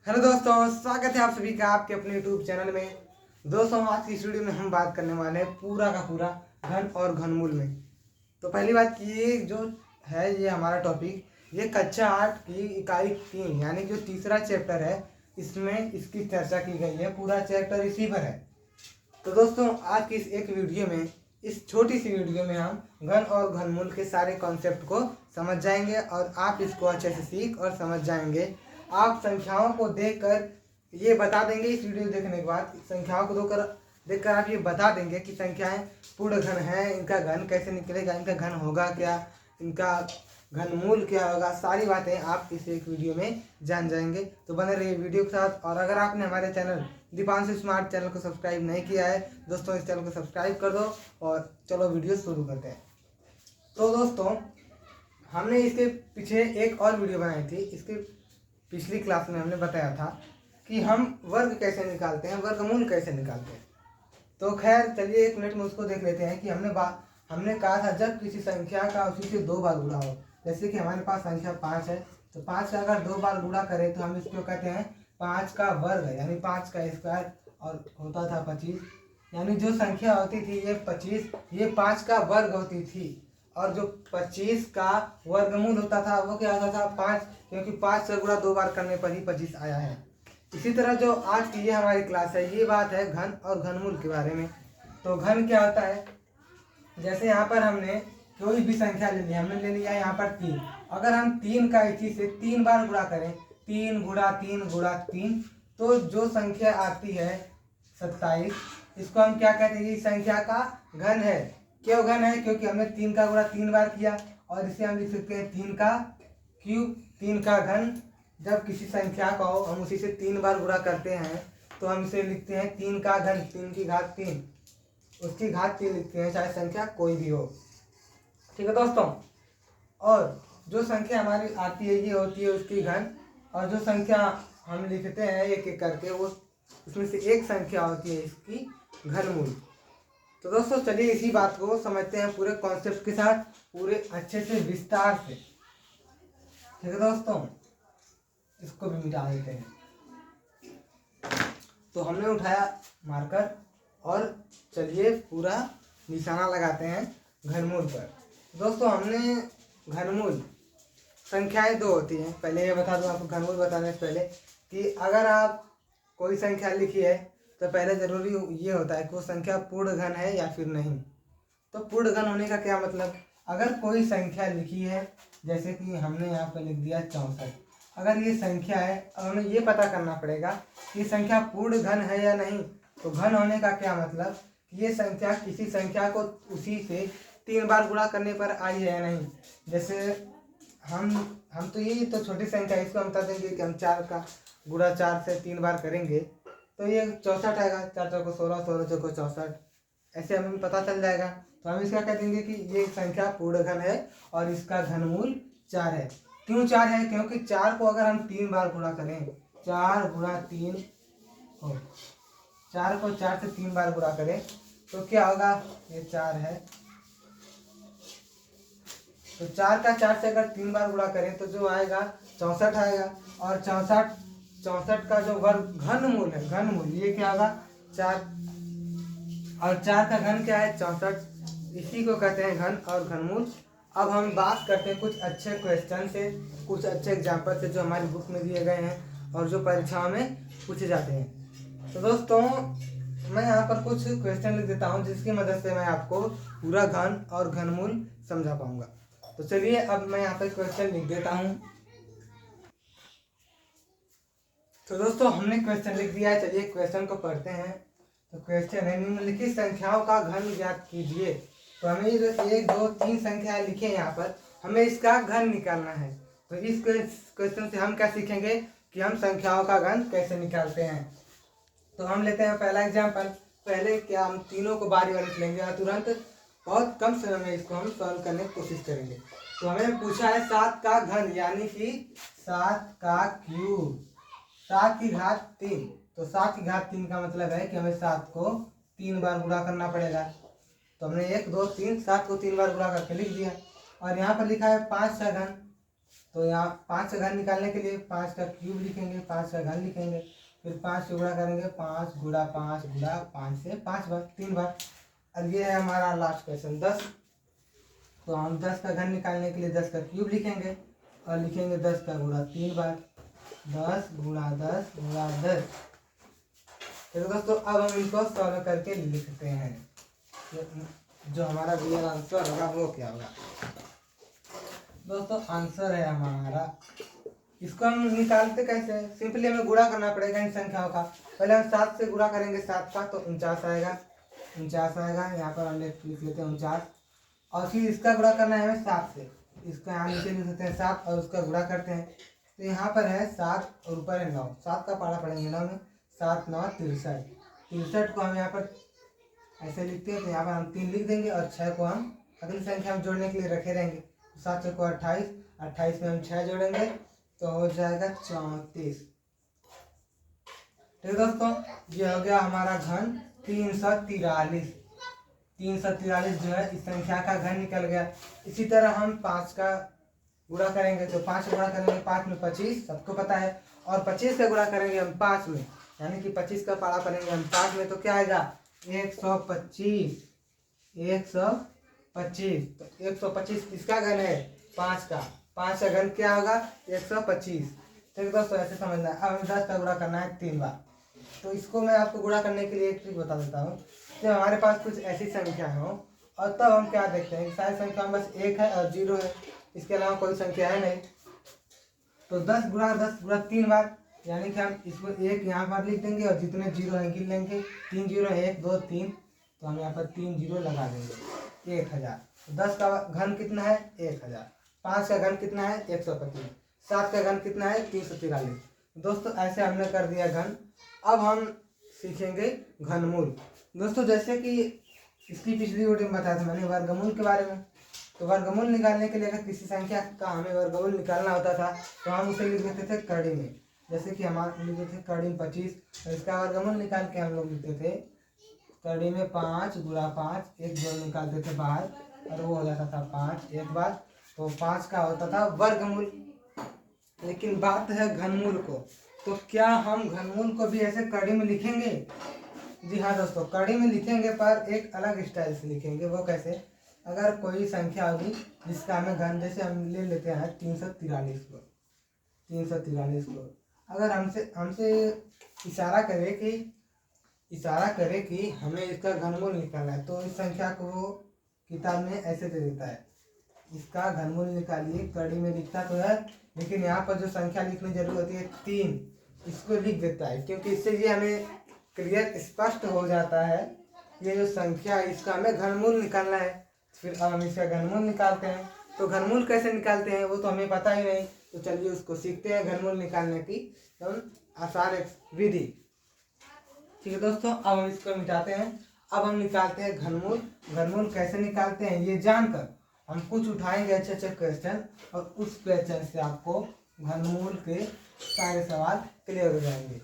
Hello दोस्तों, स्वागत है आप सभी का आपके अपने यूट्यूब चैनल में। दोस्तों, आज की इस वीडियो में हम बात करने वाले हैं पूरा का पूरा घन और घनमूल में। तो पहली बात कि ये जो है ये हमारा टॉपिक, ये कक्षा 8 की इकाई 3 यानी कि जो तीसरा चैप्टर है, इसमें इसकी चर्चा की गई है। पूरा चैप्टर इसी पर है। तो दोस्तों, आज की इस एक वीडियो में, इस छोटी सी वीडियो में हम घन और घनमूल के सारे कॉन्सेप्ट को समझ जाएंगे और आप इसको अच्छे से सीख और समझ जाएंगे। आप संख्याओं को देखकर ये बता देंगे, इस वीडियो देखने के बाद संख्याओं को देखकर आप ये बता देंगे कि संख्याएं पूर्ण घन हैं, इनका घन कैसे निकलेगा, इनका घन होगा क्या, इनका घनमूल क्या होगा। सारी बातें आप इस एक वीडियो में जान जाएंगे। तो बने रहिए वीडियो के साथ। और अगर आपने हमारे चैनल दीपांशु स्मार्ट चैनल को सब्सक्राइब नहीं किया है दोस्तों, इस चैनल को सब्सक्राइब कर दो और चलो वीडियो शुरू करते हैं। तो दोस्तों, हमने इसके पीछे एक और वीडियो बनाई थी। इसके पिछली क्लास में हमने बताया था कि हम वर्ग कैसे निकालते हैं, वर्गमूल कैसे निकालते हैं। तो खैर चलिए 1 मिनट में उसको देख लेते हैं कि हमने कहा था जब किसी संख्या का उसी से 2 बार गुणा हो। जैसे कि हमारे पास संख्या 5 है, तो 5 का अगर 2 बार गुणा करें तो हम इसको कहते हैं 5 का वर्ग, यानी 5 का स्क्वायर, और होता था 25। यानी जो संख्या होती थी ये 25, ये 5 का वर्ग होती थी। और जो 25 का वर्गमूल होता था वो क्या होता था 5, क्योंकि 5 से गुणा 2 बार करने पर ही 25 आया है। इसी तरह जो आज की ये हमारी क्लास है, ये बात है घन और घनमूल के बारे में। तो घन क्या होता है, जैसे यहाँ पर हमने कोई भी संख्या ले ली, हमने ले लिया यहाँ पर 3। अगर हम 3 का इसी से 3 बार गुणा करें, 3 गुणा 3 गुणा 3, तो जो संख्या आती है 27, इसको हम क्या कहते हैं, इस संख्या का घन है। क्यों घन है? क्योंकि हमने 3 का गुणा 3 बार किया। और इसे हम लिख सकते हैं 3 का क्यूब, 3 का घन। जब किसी संख्या को हम उसी से 3 बार गुणा करते हैं तो हम इसे लिखते हैं 3 का घन, 3 की घात 3, उसकी घात 3 लिखते हैं, चाहे संख्या कोई भी हो। ठीक है दोस्तों। और जो संख्या हमारी आती है ये होती है उसकी घन, और जो संख्या हम लिखते हैं एक एक करके वो उसमें से एक संख्या होती है इसकी घनमूल। तो दोस्तों चलिए इसी बात को समझते हैं पूरे कॉन्सेप्ट के साथ, पूरे अच्छे से विस्तार से। ठीक है दोस्तों, इसको भी मिटा देते हैं। तो हमने उठाया मार्कर और चलिए पूरा निशाना लगाते हैं घनमूल पर। दोस्तों, हमने घनमूल संख्याएं 2 होती हैं। पहले ये बता दूं आपको घनमूल बताने से पहले कि अगर आप कोई संख्या लिखी है तो पहले ज़रूरी ये होता है कि वो संख्या पूर्ण घन है या फिर नहीं। तो पूर्ण घन होने का क्या मतलब, अगर कोई संख्या लिखी है, जैसे कि हमने यहाँ पर लिख दिया 64, अगर ये संख्या है, अब हमें ये पता करना पड़ेगा कि संख्या पूर्ण घन है या नहीं। तो घन होने का क्या मतलब कि ये संख्या किसी संख्या को उसी से 3 बार गुणा करने पर आई है या नहीं। जैसे हम तो ये तो छोटी संख्या है, इसको हम बता देंगे कि हम 4 का गुणा 4 से 3 बार करेंगे तो ये 64 आएगा। 4 4 को 16, 16 4 को 64, ऐसे हमें पता चल जाएगा। तो हम इसका कह देंगे कि ये संख्या पूर्ण घन है और इसका घनमूल 4 है। क्यों 4 है? क्योंकि 4 को अगर हम 3 बार गुणा करें, 4 गुणा 3 हो, 4 को 4 से 3 बार गुणा करें तो क्या होगा, ये 4 है। तो 4 का 4 से अगर 3 बार गुणा करें तो जो आएगा 64 आएगा। और 64 का जो वर्ग घनमूल है, घनमूल ये क्या होगा 4, और 4 का घन क्या है 64। इसी को कहते हैं घन और घनमूल। अब हम बात करते हैं कुछ अच्छे क्वेश्चन से, कुछ अच्छे एग्जाम्पल से जो हमारी बुक में दिए गए हैं और जो परीक्षाओं में पूछे जाते हैं। तो दोस्तों, मैं यहाँ पर कुछ क्वेश्चन लिख देता हूँ जिसकी मदद से मैं आपको पूरा घन और घनमूल समझा पाऊंगा। तो चलिए अब मैं यहाँ पर क्वेश्चन लिख देता हूँ। तो दोस्तों, हमने क्वेश्चन लिख दिया है, चलिए क्वेश्चन को पढ़ते हैं। तो क्वेश्चन है, निम्नलिखित संख्याओं का घन ज्ञात कीजिए। तो हमें जो 1 2 3 संख्याएं लिखे हैं यहाँ पर, हमें इसका घन निकालना है। तो इस क्वेश्चन से हम क्या सीखेंगे कि हम संख्याओं का घन कैसे निकालते हैं। तो हम लेते हैं पहला एग्जाम्पल। पहले क्या हम तीनों को बारी बारी लेंगे और तुरंत बहुत कम समय में इसको हम सॉल्व करने की कोशिश करेंगे। तो हमें पूछा है 7 का घन, यानी कि 7 का क्यूब, 7 की घात 3। तो 7 की घात 3 का मतलब है कि हमें 7 को 3 बार गुणा करना पड़ेगा। तो हमने 1 2 3 7 को 3 बार गुणा करके लिख दिया। और यहाँ पर लिखा है 5 का घन, तो यहाँ 5 का घन निकालने के लिए 5 का क्यूब लिखेंगे, 5 का घन लिखेंगे, फिर 5 से गुणा करेंगे, 5 गुणा 5 गुणा 5 से 5 बार 3 बार। अब ये है हमारा लास्ट क्वेश्चन 10। तो हम 10 का घन निकालने के लिए 10 का क्यूब लिखेंगे और लिखेंगे 10 का गुणा 3 बार, 10 गुणा 10 गुणा 10। तो दोस्तों अब हम इनको सॉल्व करके लिखते हैं, जो हमारा रियल आंसर होगा वो क्या होगा। दोस्तों आंसर है हमारा, इसको हम निकालते कैसे, सिंपली हमें गुणा करना पड़ेगा इन संख्याओं का। पहले हम 7 से गुणा करेंगे 7 का, तो 49 आएगा, 49 आएगा। यहाँ पर हम लिख लेते हैं 49, और फिर इसका गुणा करना है हमें 7 से, इसका यहाँ नीचे लिख सकते हैं 7 और उसका गुणा करते हैं। तो यहाँ पर है 7 और ऊपर है 9, 7 का पढ़ा पड़ेंगे 9 में, 7 9 63। 63 को हम यहाँ पर ऐसे लिखते हैं, तो यहाँ पर हम 3 लिख देंगे और 6 को हम अगली संख्या में जोड़ने के लिए रखे रहेंगे। 7 को 28, 28 में हम 6 जोड़ेंगे तो हो जाएगा 34। ठीक है दोस्तों, ये हो गया हमारा घन 343। 343 जो है इस संख्या का घन निकल गया। इसी तरह हम 5 का गुणा करेंगे, तो 5 गुणा करेंगे 5 में 25, सबको पता है, और 25 का गुणा करेंगे हम 5 में, यानी कि 25 का पारा करेंगे हम 5 में, तो क्या आएगा 125। 125, तो 125 किसका घन है 5 का, 5 का घन क्या होगा 125। ठीक है दोस्तों, ऐसे समझना है। अब हमें 10 का गुणा करना है 3 बार, तो इसको मैं आपको गुणा करने के लिए एक ट्रिक बता देता हूँ। जब हमारे पास कुछ ऐसी संख्या हो और तब हम क्या देखते हैं, सारी संख्या में बस 1 है और 0 है, इसके अलावा कोई संख्या है नहीं। तो 10 गुणा 3 बार, यानी कि हम इसको 1 यहाँ पर लिख देंगे और जितने 0 हैं गिन लेंगे, 3 0 1 2 3, तो हम यहाँ पर 3 0 लगा देंगे, 1000। 10 का घन कितना है 1000, 5 का घन कितना है 125, 7 का घन कितना है 343। दोस्तों ऐसे हमने कर दिया घन। अब हम सीखेंगे घनमूल। दोस्तों जैसे कि इसकी पिछली वीडियो में बताया था मैंने वर्गमूल के बारे में, तो वर्गमूल निकालने के लिए अगर किसी संख्या का हमें वर्गमूल निकालना होता था तो हम उसे लिख देते थे कड़ी में। जैसे कि हमारे लिखते थे कड़ी में 25, तो इसका वर्गमूल निकाल के हम लोग लिखते थे कड़ी में 5 गुणा 5, एक जोड़ निकालते थे बाहर और वो हो जाता था 5 एक बार, तो 5 का होता था वर्गमूल। लेकिन बात है घनमूल को, तो क्या हम घनमूल को भी ऐसे कड़ी में लिखेंगे? जी हाँ दोस्तों, कड़ी में लिखेंगे पर एक अलग स्टाइल से लिखेंगे। वो कैसे? अगर कोई संख्या होगी जिसका हमें घन, जैसे हम ले लेते हैं 343 को, 343 को अगर हमसे इशारा करे कि हमें इसका घनमूल निकालना है, तो इस संख्या को वो किताब में ऐसे दे देता है, इसका घनमूल निकालिए। कड़ी में लिखता तो है, लेकिन यहाँ पर जो संख्या लिखनी जरूरी होती है 3, इसको लिख देता है, क्योंकि इससे ये हमें क्लियर स्पष्ट हो जाता है ये जो संख्या है इसका हमें घनमूल निकालना है। फिर अब हम इसका घनमूल निकालते हैं। तो घनमूल कैसे निकालते हैं वो तो हमें पता ही नहीं, तो चलिए उसको सीखते हैं घनमूल निकालने की आसान एक विधि। ठीक है दोस्तों, अब हम इसको मिटाते हैं। अब हम निकालते हैं घनमूल। घनमूल कैसे निकालते हैं ये जानकर हम कुछ उठाएंगे अच्छे अच्छे क्वेश्चन, और उस क्वेश्चन से आपको घनमूल के सारे सवाल क्लियर हो जाएंगे।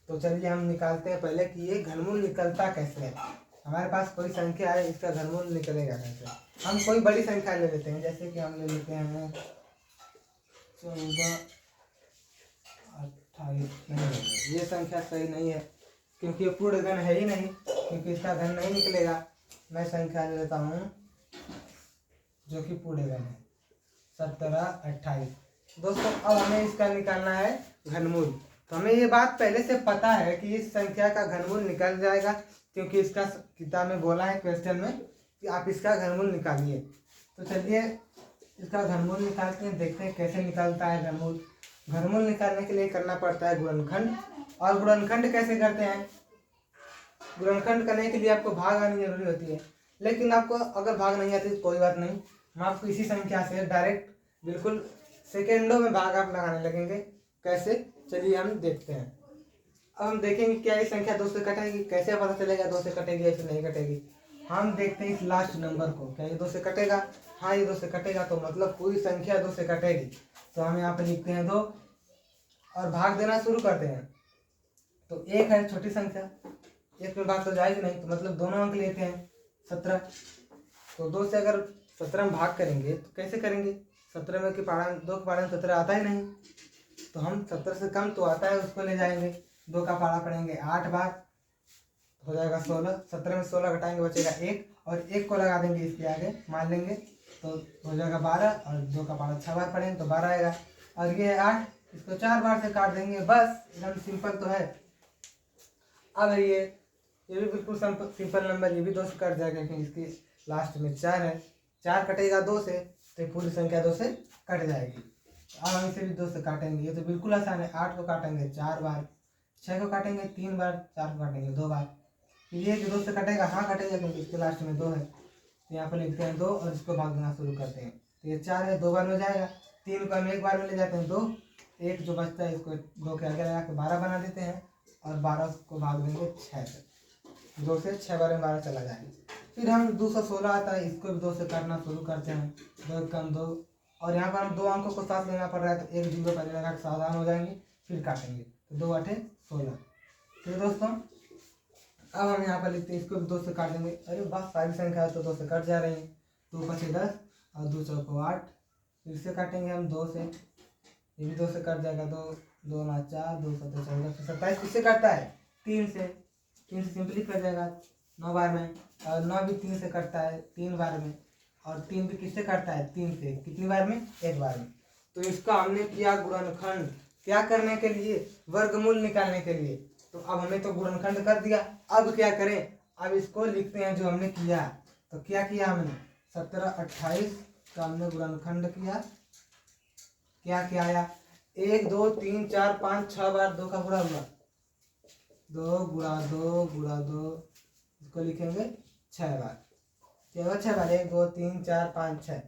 तो चलिए हम निकालते हैं पहले कि ये घनमूल निकलता कैसे है। हमारे पास कोई संख्या है, इसका घनमूल निकलेगा कैसे। हम कोई बड़ी संख्या ले लेते हैं, जैसे कि हम ले लेते हैं 14 28। नहीं, ये संख्या सही नहीं है क्योंकि ये पूर्ण घन है ही नहीं, क्योंकि इसका घन नहीं निकलेगा। मैं संख्या ले लेता हूँ जो कि पूर्ण घन है 17 28। दोस्तों अब हमें इसका निकालना है घनमूल। तो हमें ये बात पहले से पता है कि इस संख्या का घनमूल निकल जाएगा, क्योंकि इसका किताब में बोला है क्वेश्चन में कि आप इसका घनमूल निकालिए। तो चलिए इसका घनमूल निकालते हैं, देखते हैं कैसे निकलता है घनमूल। घनमूल निकालने के लिए करना पड़ता है गुणनखंड। और गुणनखंड कैसे करते हैं? गुणनखंड करने के लिए आपको भाग आनी जरूरी होती है, लेकिन आपको अगर भाग नहीं आती तो कोई बात नहीं, हम आपको इसी संख्या से डायरेक्ट बिल्कुल सेकेंडों में भाग आप लगाने लगेंगे। कैसे? चलिए हम देखते हैं। अब हम देखेंगे क्या ये संख्या 2 से कटेगी, कैसे पता चलेगा 2 से कटेगी या फिर नहीं कटेगी। हम देखते हैं इस लास्ट नंबर को, क्या ये 2 से कटेगा? हाँ ये 2 से कटेगा, तो मतलब पूरी संख्या 2 से कटेगी। तो हम यहाँ पे लिखते हैं 2 और भाग देना शुरू करते हैं। तो 1 है छोटी संख्या, 1 में भाग तो जाएगी नहीं, तो मतलब दोनों अंक लेते हैं 17। तो 2 से अगर 17 में भाग करेंगे तो कैसे करेंगे? 17 में की पाढ़ा 2 का पाढ़ा 17 आता ही नहीं, तो हम 17 से कम तो आता है उसको ले जाएंगे। 2 का पाढ़ा पढ़ेंगे 8 बार, हो जाएगा 16। 17 में 16 घटाएंगे बचेगा 1, और 1 को लगा देंगे इसके आगे, मान लेंगे तो हो जाएगा 12, और 2 का पाढ़ा 6 बार पढ़ेंगे तो 12 आएगा। और ये 8, इसको 4 बार से काट देंगे, बस एकदम सिंपल तो है। अब ये भी बिल्कुल सिंपल नंबर, ये भी 2 से कट जाएगा क्योंकि इसकी लास्ट में 4 है। 4 कटेगा 2 से तो पूरी संख्या 2 से कट जाएगी। अब हम इसे भी 2 से काटेंगे, ये तो बिल्कुल आसान है। 8 को काटेंगे 4 बार, 6 को काटेंगे 3 बार, 4 को काटेंगे 2 बार। ये जो 2 से कटेगा, हाँ कटेगा क्योंकि इसके लास्ट में 2 है, तो यहाँ पर लिखते हैं 2 और इसको भाग देना शुरू करते हैं। तो ये 4 है, 2 बार में जाएगा। 3 को हम 1 बार में ले जाते हैं 2, 1 जो बचता है इसको 2 के आगे लगा के 12 बना देते हैं, और 12 को भाग देंगे 6 से। 2 से 6 बार में 12 चला जाएगा। फिर हम 216 आता है, इसको भी 2 से करना शुरू करते हैं। 2 कम 2, और यहाँ पर हम 2 अंकों को साथ लेना पड़ रहा है, तो 1 0 पहले लगा के सावधान हो जाएंगे, फिर काटेंगे। तो 2 8 16। फिर दोस्तों अब हम यहाँ पर लिखते हैं, इसको भी 2 से काट देंगे। अरे बस सारी संख्या तो 2 से कट जा रही है। 2 5 10 और 2 4 8, फिर से काटेंगे हम 2 से, ये भी 2 से कट जाएगा। 2 2 9 4, 2 7 14, फिर 27 किससे कटता है? 3 से। 3 से सिंपली कट जाएगा 9 बार में, और 9 भी 3 से कटता है 3 बार में, और 3 भी किससे कटता है? 3 से। कितनी बार में? 1 बार में। तो इसका हमने किया गुणनखंड, क्या करने के लिए? वर्गमूल निकालने के लिए। तो अब हमें तो गुणनखंड कर दिया, अब क्या करें? अब इसको लिखते हैं जो हमने किया। तो क्या किया हमने? 17 28 का हमने गुणनखंड किया। क्या क्या आया? 1 2 3 4 5 6 बार 2 का गुणा हुआ, 2 गुणा 2 गुणा 2, इसको लिखेंगे 6 बार। क्या हुआ? 6 बार, 1 2 3 4 5 6।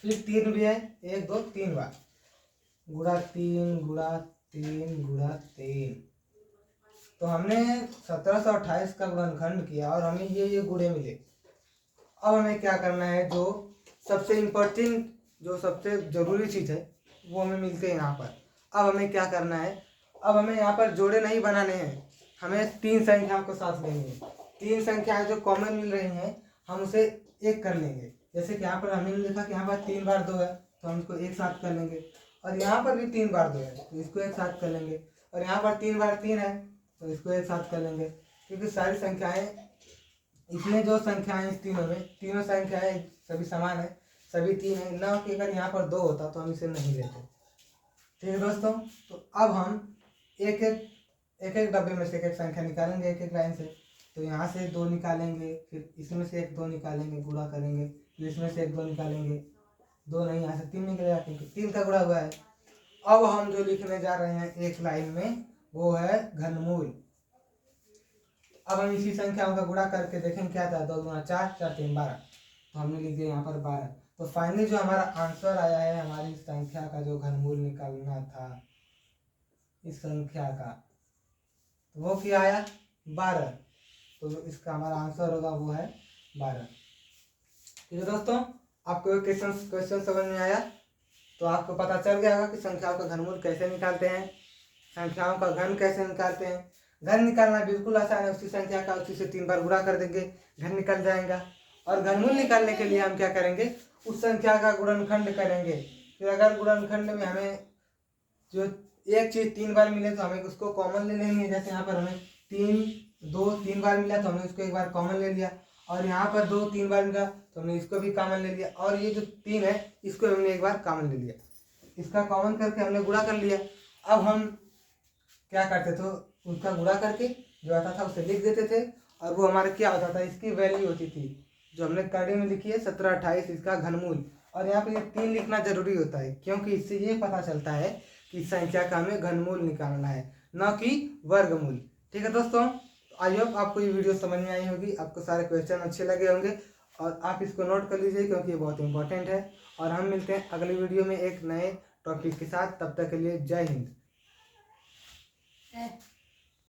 फिर 3 भी है, 1 2 3 बार, गुणा 3 गुणा 3 गुणा 3। तो हमने 1728 का गुणनखंड किया और हमें ये गुणे मिले। अब हमें क्या करना है? जो सबसे इम्पोर्टेंट, जो सबसे ज़रूरी चीज़ है वो हमें मिलते हैं यहाँ पर। अब हमें क्या करना है? अब हमें यहाँ पर जोड़े नहीं बनाने हैं, हमें 3 संख्याओं को साथ लेंगे। 3 संख्याएं जो कॉमन मिल रही हैं हम उसे एक कर लेंगे। जैसे कि यहाँ पर हमने लिखा कि यहाँ पर 3 बार 2 है, तो हम इसको एक साथ कर लेंगे। और यहाँ पर भी 3 बार 2 है, तो इसको एक साथ कर लेंगे। और यहाँ पर 3 बार 3 है, तो इसको एक साथ कर लेंगे। क्योंकि सारी संख्याएं, इसमें जो संख्याएं इस तीनों में, तीनों संख्याएं सभी समान है, सभी 3 है। ना कि अगर यहाँ पर 2 होता तो हम इसे नहीं लेते। ठीक है दोस्तों, तो अब हम एक एक डब्बे में से एक संख्या निकालेंगे, एक एक लाइन से। तो यहाँ से 2 निकालेंगे, फिर इसमें से 1 2 निकालेंगे, गुणा करेंगे, फिर इसमें से 1 2 निकालेंगे, 2 नहीं, यहाँ से 3 निकलेगा क्योंकि 3 का गुणा हुआ है। अब हम जो लिखने जा रहे हैं एक लाइन में वो है घनमूल। अब हम इसी संख्याओं का गुणा करके देखेंगे क्या था। 2 गुणा 4, 4 3 12, तो हमने लिख दिया यहाँ पर 12। तो फाइनली जो हमारा आंसर आया है, हमारी संख्या का जो घनमूल निकालना था इस संख्या का, तो वो क्या आया? 12। तो इसका हमारा आंसर होगा वो है 12। ठीक है दोस्तों, आपको क्वेश्चन समझ में आया? तो आपको पता चल गया होगा कि संख्याओं का घनमूल कैसे निकालते हैं, संख्याओं का घन कैसे निकालते हैं। घन निकालना बिल्कुल आसान है, उसी संख्या का उसी से 3 बार गुणा कर देंगे, घन निकल जाएगा। और घनमूल निकालने के लिए हम क्या करेंगे? उस संख्या का गुणनखंड करेंगे। फिर अगर गुणनखंड में हमें जो एक चीज़ 3 बार मिले तो हमें उसको कॉमन ले लेनी है। जैसे यहाँ पर हमें 3 बार मिला तो हमने उसको 1 बार कॉमन ले लिया, और यहाँ पर 2 3 बार मिला तो हमने इसको भी कॉमन ले लिया, और ये जो 3 है इसको हमने 1 बार कॉमन ले लिया। इसका कॉमन करके हमने गुणा कर लिया। अब हम क्या करते थे? उसका गुणा करके जो आता था उसे लिख देते थे, और वो हमारा क्या होता था? इसकी वैल्यू होती थी जो हमने कड़ी में लिखी है 17 28, इसका घनमूल। और यहाँ पे ये 3 लिखना जरूरी होता है, क्योंकि इससे ये पता चलता है कि संख्या का हमें घनमूल निकालना है, न कि वर्गमूल। ठीक है दोस्तों, आई होप आपको ये वीडियो समझ में आई होगी, आपको सारे क्वेश्चन अच्छे लगे होंगे, और आप इसको नोट कर लीजिए क्योंकि ये बहुत इंपॉर्टेंट है। और हम मिलते हैं अगली वीडियो में एक नए टॉपिक के साथ। तब तक के लिए जय हिंद।